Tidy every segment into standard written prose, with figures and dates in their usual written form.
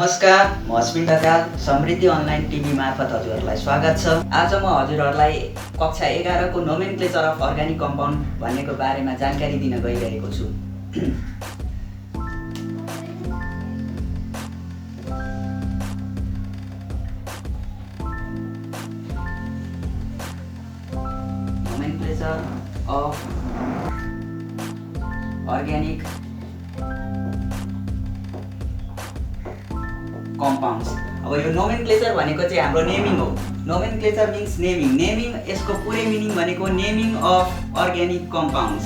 नमस्कार, म अश्विन ढकाल। समृद्धि online TV मार्फत हजुरहरूलाई स्वागत छ। आज म हजुरहरूलाई कक्षा 11 को नोमेनक्लेचर अफ अर्गानिक कम्पाउन्ड भन्नेको बारेमा जानकारी दिन गइरहेको छु। Nomenclature of organic compounds. अब यो नोमेनक्लेचर भनेको चाहिँ हाम्रो नेमिङ हो। Nomenclature means naming. नेमिङ यसको पुरै मिनिङ भनेको naming of organic compounds.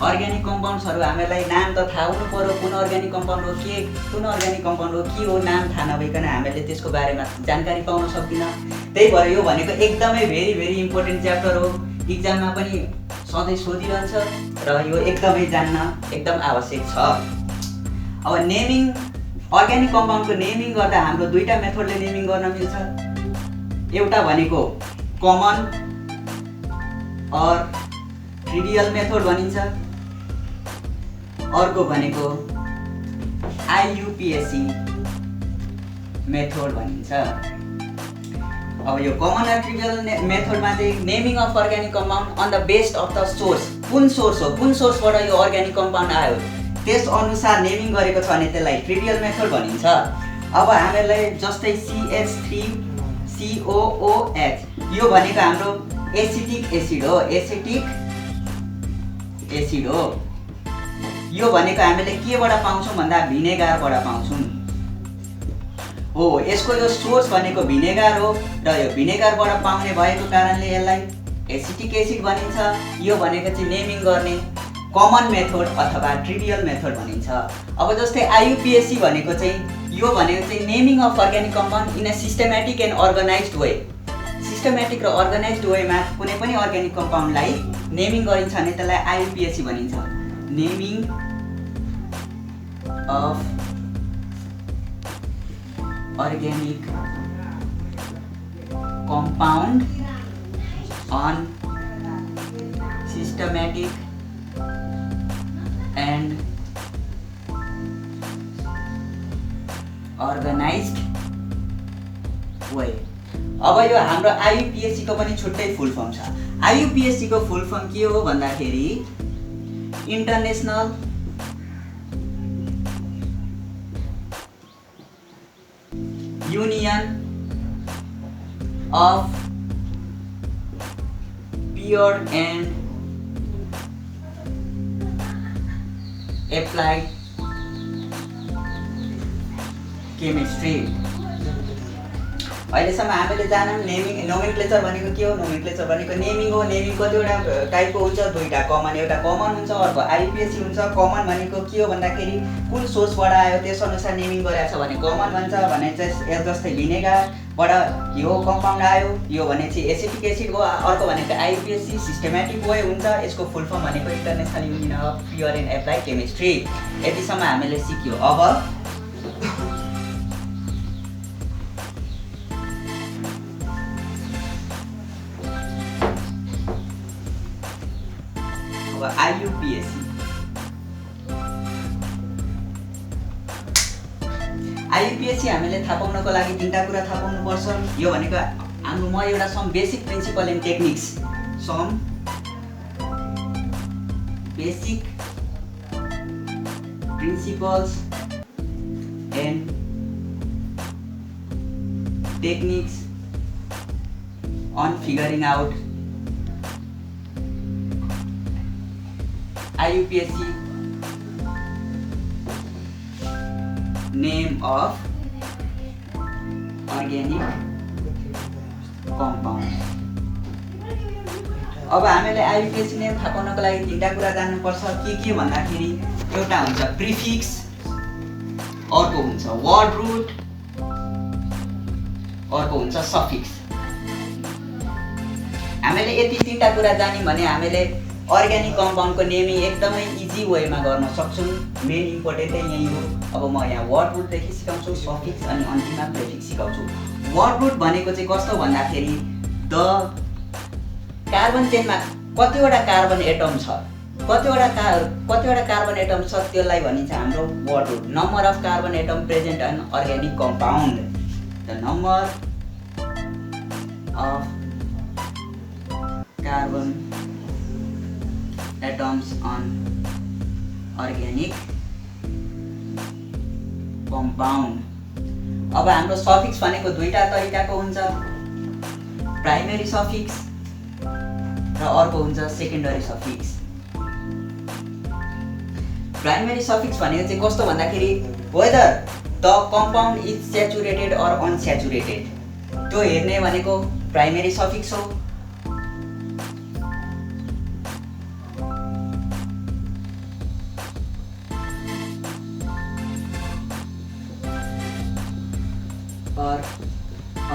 Organic कम्पाउन्ड्सहरू हामीलाई नाम त थाहा हुनु पर्यो, कुन अर्ग्यानिक कम्पाउन्ड हो, कुन अर्ग्यानिक कम्पाउन्ड हो, के हो, नाम थाहा नभइकन हामीले त्यसको बारेमा जानकारी पाउन सक्दिनँ। त्यही भएर यो भनेको एकदमै भेरी इम्पोर्टेन्ट च्याप्टर हो। इक्जाममा पनि सधैँ सोधिरहन्छ र यो एकदमै जान्न एकदम आवश्यक छ। अब नेमिङ अर्ग्यानिक कम्पाउन्डको नेमिङ गर्दा हाम्रो दुईटा मेथडले नेमिङ गर्न मिल्छ। एउटा भनेको कमन अर ट्रिभियल मेथड भनिन्छ, अर्को भनेको आइयुपिएसी मेथड भनिन्छ। अब यो कमन अर ट्रिभियल मेथडमा चाहिँ naming of organic compound on the based of the source. कुन सोर्स हो, कुन सोर्सबाट यो अर्ग्यानिक कम्पाउन्ड आयो त्यस अनुसार नेमिङ गरेको छ भने त्यसलाई ट्रिभियल मेथड भनिन्छ। अब हामीलाई जस्तै CH3COOH यो भनेको हाम्रो एसिटिक एसिड हो। एसिटिक एसिड हो। यो भनेको हामीले केबाट पाउँछौँ भन्दा भिनेगारबाट पाउँछौँ हो। यसको यो सोर्स भनेको भिनेगार हो र यो भिनेगारबाट पाउने भएको कारणले यसलाई एसिटिक एसिड भनिन्छ। यो भनेको चाहिँ नेमिङ गर्ने कमन मेथड अथवा ट्रिभियल मेथड भनिन्छ। अब जस्तै आइयुपिएसी भनेको चाहिँ यो भनेको चाहिँ naming of organic compound in a systematic and organized way. Systematic र अर्गनाइज्ड वेमा कुनै पनि अर्ग्यानिक कम्पाउन्डलाई नेमिङ गरिन्छ भने त्यसलाई आइयुपिएसी भनिन्छ। Naming of organic compound on systematic and organized way। अब यो हाम्रो आइयुपिएसी को पनि छुट्टै फुल फर्म छ। आइयुपिएसी को फुल फर्म के हो भन्दाखेरि international union of pure and applied chemistry. अहिलेसम्म हामीले जान्यौँ नेमिङ नोमेनक्लेचर भनेको के हो। नोमेनक्लेचर भनेको नेमिङ हो। नेमिङ कतिवटा टाइपको हुन्छ, दुईटा कमन, एउटा कमन हुन्छ, अर्को आइयुपिएसी हुन्छ। कमन भनेको के हो भन्दाखेरि कुन सोर्सबाट आयो त्यस अनुसार नेमिङ गरेको छ भने कमन भन्छ। भने चाहिँ जस्तै भिनेगारबाट यो कम्पाउन्ड आयो, यो भने चाहिँ एसिटिक एसिड हो। अर्को भनेको आइयुपिएसी सिस्टमेटिक वे हुन्छ। यसको फुल फर्म भनेको international union of pure and applied chemistry. यतिसम्म हामीले सिक्यो। अब आइयुपिएसी। आइयुपिएसी हामीले थाहा पाउनको लागि तीनटा कुरा थाहा पाउनुपर्छ। यो भनेको हाम्रो म एउटा some basic principle and techniques, some basic principles and techniques on figuring out IUPAC name of organic compound. अब हामीले आइयुपिएसी नेम थाहा पाउनको लागि तीनटा कुरा जान्नुपर्छ। के भन्दाखेरि एउटा हुन्छ प्रिफिक्स, अर्को हुन्छ वर्ड रुट, अर्को हुन्छ सफिक्स। हामीले यति तीनटा कुरा जान्यौँ भने हामीले अर्ग्यानिक कम्पाउन्डको नेमिङ एकदमै इजी वेमा गर्न सक्छौँ। मेन इम्पोर्टेन्टै यही हो। अब म यहाँ वर्ड रुटदेखि सिकाउँछु, सफिक्स अनि अन्तिममा प्रिफिक्स सिकाउँछु। वर्ड रुट भनेको चाहिँ कस्तो भन्दाखेरि द कार्बन चेनमा कतिवटा कार्बन एटम छ कतिवटा कार्बन एटम छ त्यसलाई भनिन्छ हाम्रो word root number of carbon atom present in organic compound the number of carbon atoms on organic compound. अब हाम्रो सफिक्स भनेको दुईटा तरिकाको हुन्छ, प्राइमेरी सफिक्स र अर्को हुन्छ सेकेन्डरी सफिक्स। प्राइमेरी सफिक्स भनेको चाहिँ कस्तो भन्दाखेरि whether the compound is saturated or unsaturated त्यो हेर्ने भनेको प्राइमेरी सफिक्स हो। or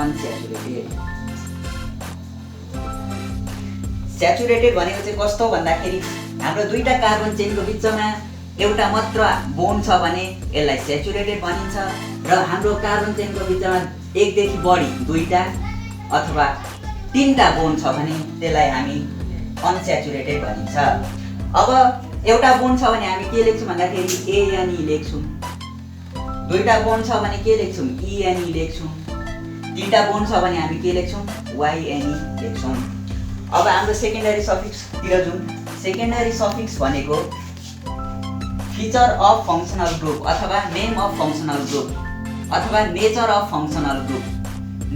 unsaturated। स्याचुरेटेड भनेको चाहिँ कस्तो भन्दाखेरि हाम्रो दुईटा कार्बन चेनको बिचमा एउटा मात्र बोन्ड छ भने यसलाई स्याचुरेटेड भनिन्छ र हाम्रो कार्बन चेनको बिचमा एकदेखि बढी दुईटा अथवा तीनटा बोन्ड छ भने त्यसलाई हामी अनस्याचुरेटेड भनिन्छ। अब एउटा बोन्ड छ भने हामी के लेख्छौँ भन्दाखेरि ANE लेख्छौँ, दुईटा बोन्ड छ भने के लेख्छौँ ENE लेख्छौँ, तीनटा बोन्ड छ भने हामी के लेख्छौँ YNE लेख्छौँ। अब हाम्रो सेकेन्डरी सफिक्सतिर जाउँ। सेकेन्डरी सफिक्स भनेको फिचर अफ फङ्सनल ग्रुप अथवा नेम अफ फङ्सनल ग्रुप अथवा nature of functional group,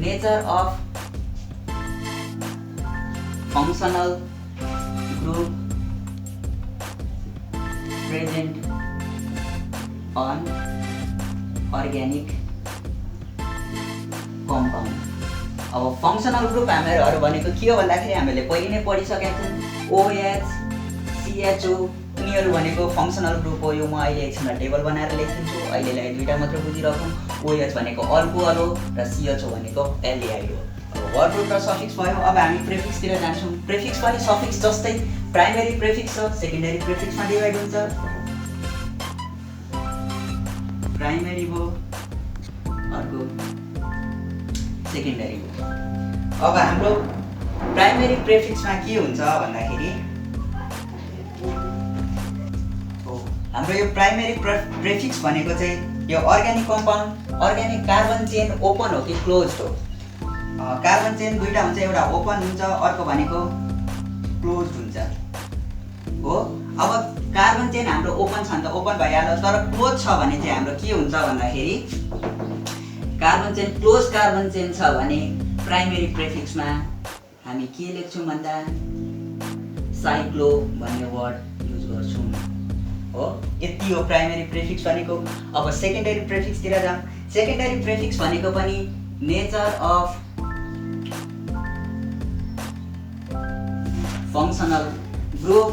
nature of functional group present on organic compound. अब फङ्सनल ग्रुप हामीहरू भनेको के हो भन्दाखेरि हामीले पहिले नै पढिसकेका छौँ OH CHO उनीहरू भनेको फङ्सनल ग्रुप हो। यो म अहिले एकछिनमा टेबल बनाएर लेखिदिन्छु, अहिलेलाई दुईटा मात्र बुझिराखौँ। OH भनेको अल्कोहल हो र CHO भनेको एल्डिहाइड हो। अब वर्ड रुट र सफिक्स भयो। अब हामी प्रेफिक्सतिर जान्छौँ। प्रेफिक्स पनि सफिक्स जस्तै प्राइमेरी प्रेफिक्स छ, सेकेन्डरी प्रेफिक्समा डिभाइड हुन्छ। प्राइमेरी हो अर्को सेकेन्डरी हो। अब हाम्रो प्राइमेरी प्रेफिक्समा के हुन्छ भन्दाखेरि हाम्रो यो प्राइमेरी प्रेफिक्स भनेको चाहिँ यो organic compound, organic carbon chain open हो कि क्लोज हो। कार्बन चेन दुईटा हुन्छ, एउटा ओपन हुन्छ अर्को भनेको क्लोज हुन्छ हो। अब कार्बन चेन हाम्रो ओपन छ भने त ओपन भइहाल्यो, तर क्लोज छ भने चाहिँ हाम्रो के हुन्छ भन्दाखेरि carbon chain close carbon chain छ भने प्राइमेरी प्रेफिक्समा हामी के लेख्छौँ भन्दा साइक्लो भन्ने वर्ड युज गर्छौँ हो। यति हो प्राइमेरी प्रेफिक्स भनेको। अब सेकेन्डरी प्रेफिक्सतिर जाऊँ। सेकेन्डरी प्रेफिक्स भनेको पनि nature of functional group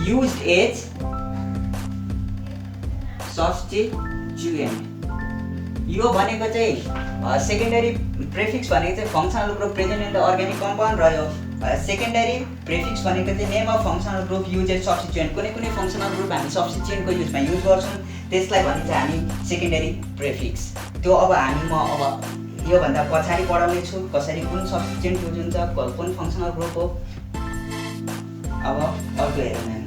used as substituent। यो भनेको चाहिँ सेकेन्डरी प्रेफिक्स भनेको चाहिँ functional group present in the organic compound रह्यो। सेकेन्डरी प्रेफिक्स भनेको चाहिँ name of functional group use as substituent. कुनै कुनै फङ्सनल ग्रुप हामी सब्स्टिट्युएन्टको युजमा युज गर्छौँ, त्यसलाई भनिन्छ हामी सेकेन्डरी प्रेफिक्स। त्यो अब हामी अब योभन्दा पछाडि पढाउने छु कसरी कुन सब्स्टिट्युएन्ट युज हुन्छ, कुन फङ्सनल ग्रुप हो। अब अर्को हेरौँ हामी।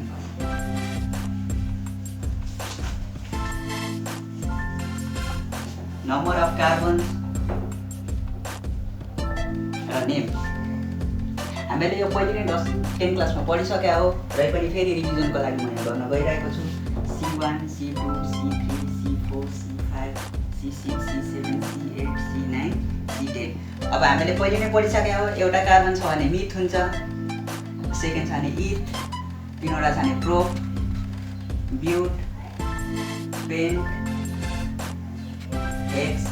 नम्बर अफ कार्बन र नेम हामीले यो पहिले नै 10 क्लासमा पढिसकेका हो, र पनि फेरि रिभिजनको लागि मैले गर्न गइरहेको छु। C1 C2 C3 C4 C5 C6 C7 C8 C9 C10। अब हामीले पहिले नै पढिसकेका हो। एउटा कार्बन छ भने मिथ हुन्छ, सेकेन्ड छ भने इथ, तीनवटा छ भने प्रो ब्युट पेन्ट एक्स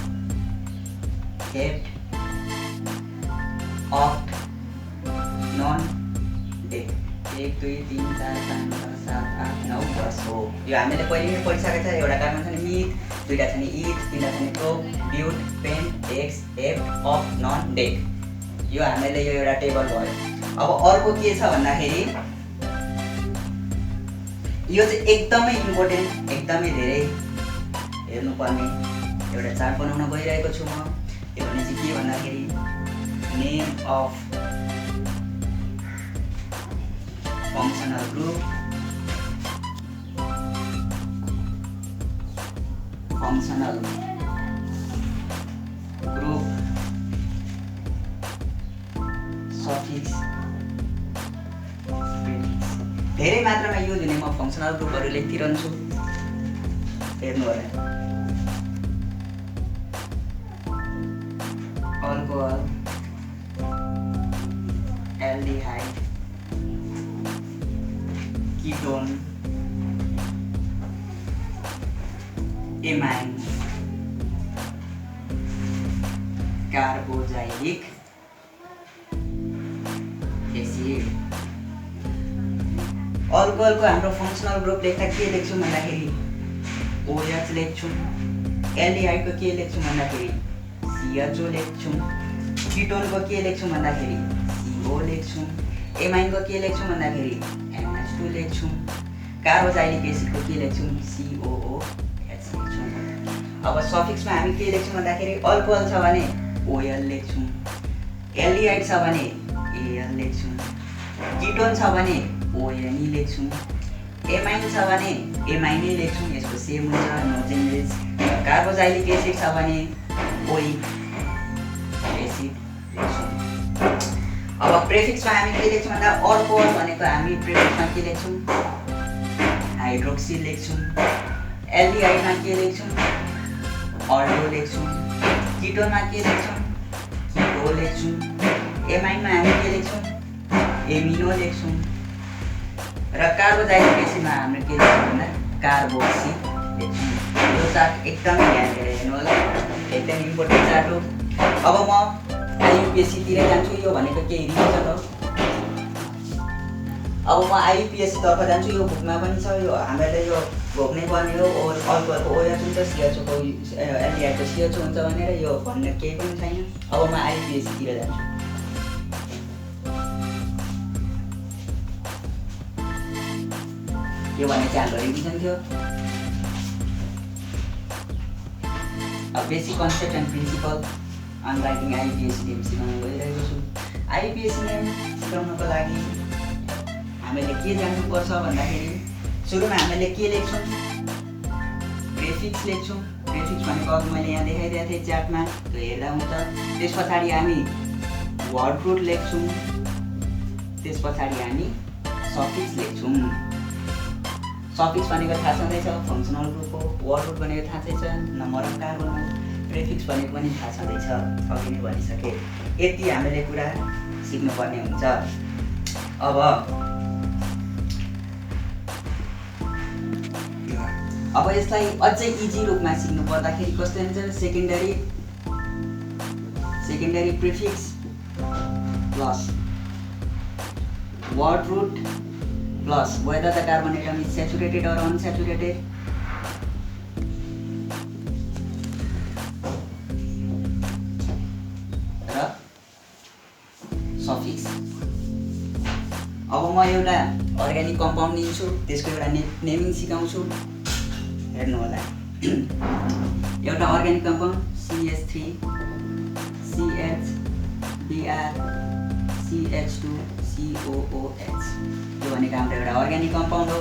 हेप्ट अक्ट नन डेक 1 2 3 4 5 6 7 8 9 10 हो। यो हामीले पहिले नै पढिसकेको छ। एउटा कार्बन छ भने मिथ, दुईटा छ भने इथ, तीनवटा छ भने प्रो ब्युट पेन्ट एक्स हेप्ट अक्ट नन डेक। यो हामीले यो एउटा टेबल भयो। अब अर्को के छ भन्दाखेरि यो चाहिँ एकदमै इम्पोर्टेन्ट, एकदमै धेरै हेर्नुपर्ने एउटा चार्ट बनाउन गइरहेको छु म। यो भने चाहिँ के भन्दाखेरि name of functional group suffix prefix. धेरै मात्रामा युज हुने म फङ्सनल ग्रुपहरू लेखिरहन्छु, हेर्नु होला। Alcohol, aldehyde, ketone, amine, carboxylic acid. अल्कोहलको हाम्रो फङ्सनल ग्रुप लेख्दा के लेख्छौँ भन्दाखेरि OH लेख्छौँ। एल्डिहाइडको के लेख्छौँ भन्दाखेरि CHO लेख्छौँ। कीटोनको के लेख्छौँ भन्दाखेरि CO लेख्छौँ। एमाइनको के लेख्छौँ भन्दाखेरि NH2 लेख्छौँ। कार्बोजाइलिक एसिडको के लेख्छौँ COOH लेख्छौँ। अब सफिक्समा हामी के लेख्छौँ भन्दाखेरि अल्कोहल छ भने OL लेख्छौँ, एल्डिहाइड छ भने AL लेख्छौँ, कीटोन छ भने ONE लेख्छौँ, एमाइन छ भने एमाइनै लेख्छौँ, यसको सेम हुन्छ, नो चेन्जेस। कार्बोजाइलिक एसिड छ भने ओइक एसिड लेख्छौँ। अब प्रेफिक्समा हामी के लेख्छौँ भन्दा अल्कोहल भनेको हामी प्रेफिक्समा के लेख्छौँ हाइड्रोक्सिल लेख्छौँ, एल्डिहाइडमा के लेख्छौँ अल्डो लेख्छौँ, कीटोनमा के लेख्छौँ कीटो लेख्छौँ, एमाइनमा हामी के लेख्छौँ एमिनो लेख्छौँ र कार्बोजाइलिक एसिडमा हामीले के लेख्छौँ भन्दा कार्बोक्सी लेख्छौँ। यो चार्ट एकदमै ध्यान दिएर हेर्नु होला, एकदम इम्पोर्टेन्ट चार्ट हो। अब म IUPAC तिर जान्छु, यो भनेको केही रिभिजन हो। अब म IUPAC तर्फ जान्छु, यो बुकमा पनि छ, यो हामीलाई यो भोग्नै पर्ने हो। अल्कोहलको OH हुन्छ, CHO को एल्डिहाइडको CHO हुन्छ भनेर यो भन्ने केही पनि छैन। अब म IUPAC तिर जान्छु। यो भने चाहिँ हाम्रो रिभिजन थियो। Basic concept and principle on writing IUPAC name सिकाउन गइरहेको छु। IUPAC नेम सिकाउनको लागि हामीले के जान्नुपर्छ भन्दाखेरि सुरुमा हामीले के लेख्छौँ प्रेफिक्स लेख्छौँ। प्रेफिक्स भनेको अघि मैले यहाँ देखाइदिएको थिएँ चार्टमा, त्यो हेर्दा हुन्छ। त्यस पछाडि हामी वर्ड रुट लेख्छौँ, त्यस पछाडि हामी सफिक्स लेख्छौँ। सफिक्स भनेको थाहा छँदैछ फङ्सनल ग्रुप हो, वर्ड रुट भनेको थाहा छैछ नम्बर अफ कार्बन हो, प्रेफिक्स भनेको पनि थाहा छँदैछ, अघि नै भनिसकेँ। यति हामीले कुरा सिक्नुपर्ने हुन्छ। अब यसलाई अझै इजी रूपमा सिक्नु पर्दाखेरि कस्तो हुन्छ secondary prefix plus word root plus whether the carbon atom is saturated or unsaturated र सफिक्स। अब म एउटा अर्ग्यानिक कम्पाउन्ड लिन्छु, त्यसको एउटा नेमिङ सिकाउँछु, हेर्नु होला। एउटा organic compound CH3 CH Br CH2 COOH, यो भनेको हाम्रो एउटा अर्ग्यानिक कम्पाउन्ड हो।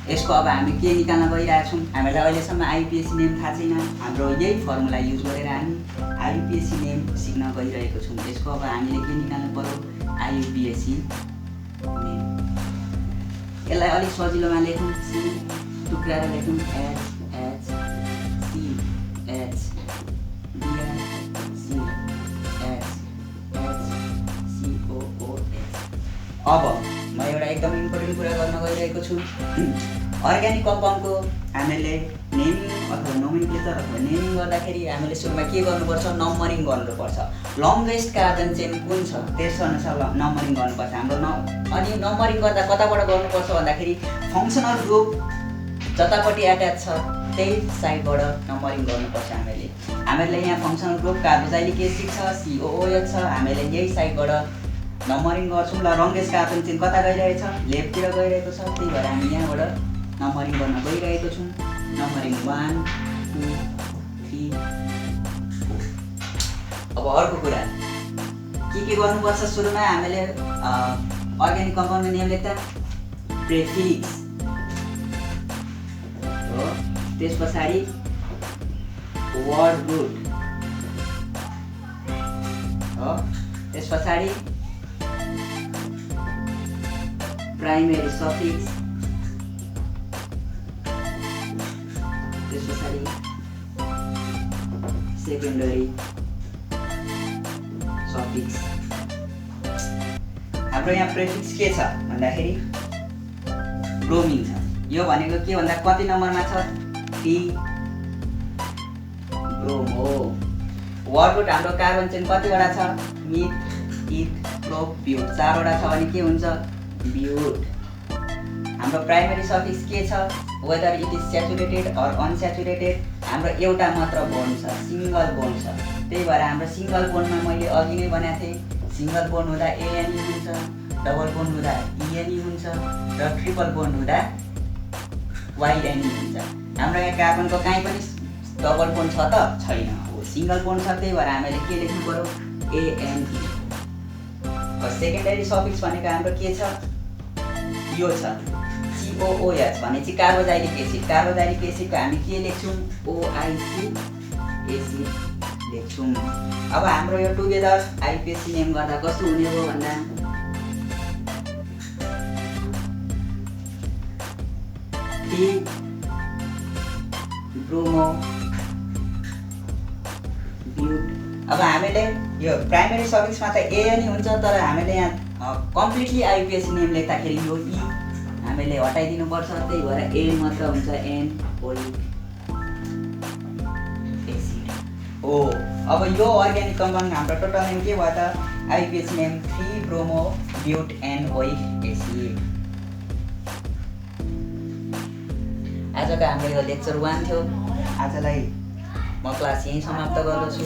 यसको अब हामी के निकाल्न गइरहेछौँ, हामीलाई अहिलेसम्म IUPAC नेम थाहा छैन, हाम्रो यही फर्मुला युज गरेर हामी IUPAC नेम सिक्न गइरहेको छौँ। यसको अब हामीले के निकाल्नु पर्यो IUPAC नेम। यसलाई अलिक सजिलोमा लेखौँ, C टुक्राएर लेखौँ HCH Br CHCOOH। अब म एउटा एकदम इम्पोर्टेन्ट कुरा गर्न गइरहेको छु। अर्ग्यानिक कम्पाउन्डको हामीले नेमिङ अथवा नोमेनक्लेचर अथवा नेमिङ गर्दाखेरि हामीले सुरुमा के गर्नुपर्छ नम्बरिङ गर्नुपर्छ। लङ्गेस्ट कार्बन चेन कुन छ त्यसअनुसार नम्बरिङ गर्नुपर्छ हाम्रो अनि नम्बरिङ गर्दा कताबाट गर्नुपर्छ भन्दाखेरि फङ्सनल ग्रुप जतापट्टि एट्याच छ त्यही साइडबाट नम्बरिङ गर्नुपर्छ। हामीले यहाँ फङ्सनल ग्रुप कार्बोजाइलिक एसिड छ COOH छ, हामीले यही साइडबाट नम्बरिङ गर्छौँ। ल लङ्गेस्ट कार्बन चेन कता गइरहेछ लेफ्टतिर गइरहेको छ, त्यही भएर हामी यहाँबाट नम्बरिङ गर्न गइरहेको छौँ। नम्बरिङ 1 2 3 4। अब अर्को कुरा के गर्नुपर्छ सुरुमा हामीले अर्ग्यानिक कम्पाउन्डको नेम लेख्दा प्रेफिक्स हो। त्यस पछाडि वर्ड रुट हो। त्यस पछाडि प्राइमेरी सफिक्स, त्यस पछाडि सेकेन्डरी सफिक्स। हाम्रो यहाँ प्रेफिक्स के छ भन्दाखेरि ब्रोमिन छ। यो भनेको के भन्दा कति नम्बरमा छ? T bromo. वर्ड रुट हाम्रो कार्बन चेन कतिवटा छ? मिथ, इथ, प्रो, ब्यूट। 4 वटा छ भने के हुन्छ? ब्यूट। हाम्रो प्राइमेरी सफिक्स के छ? Whether it is saturated or unsaturated. हाम्रो एउटा मात्र बोन्ड छ, सिंगल बोन्ड छ। त्यही भएर हाम्रो सिंगल बोन्डमा मैले अघि नै भनेको थिएँ, सिंगल बोन्ड हुँदा एएनई हुन्छ, डबल बोन्ड हुँदा इएनई हुन्छ र ट्रिपल बोन्ड हुँदा वाइएनई हुन्छ। हाम्रो यहाँ कार्बनको कहीँ पनि डबल बोन्ड छ त? छैन। हो, सिंगल बोन्ड छ। त्यही भएर हामीले के लेख्नु पर्यो? एएनई। सेकेन्डरी सफिक्स भनेको हाम्रो के छ? यो छ COOH भने चाहिँ कार्बोजाइलिक एसिड। कार्बोजाइलिक एसिडको हामी के लेख्छौँ? OIC एसिड लेख्छौँ। अब हाम्रो यो टुगेदर आइपिएसी नेम गर्दा कस्तो हुने हो भन्दा टी ब्रोमो ब्यूट। अब हामीले यो प्राइमेरी सफिक्समा त एएनई हुन्छ, तर हामीले यहाँ कम्प्लिटली आइपिएसी नेम लेख्दाखेरि यो ई हामीले हटाइदिनु पर्छ। त्यही भएर एन मात्र हुन्छ, एन ओइक एसिड हो। अब यो अर्ग्यानिक कम्पाउन्ड हाम्रो टोटल नेम के भयो त? IUPAC name 3 bromo butanoic acid. आजको हाम्रो यो लेक्चर 1 थियो। आजलाई म क्लास यहीँ समाप्त गर्दछु।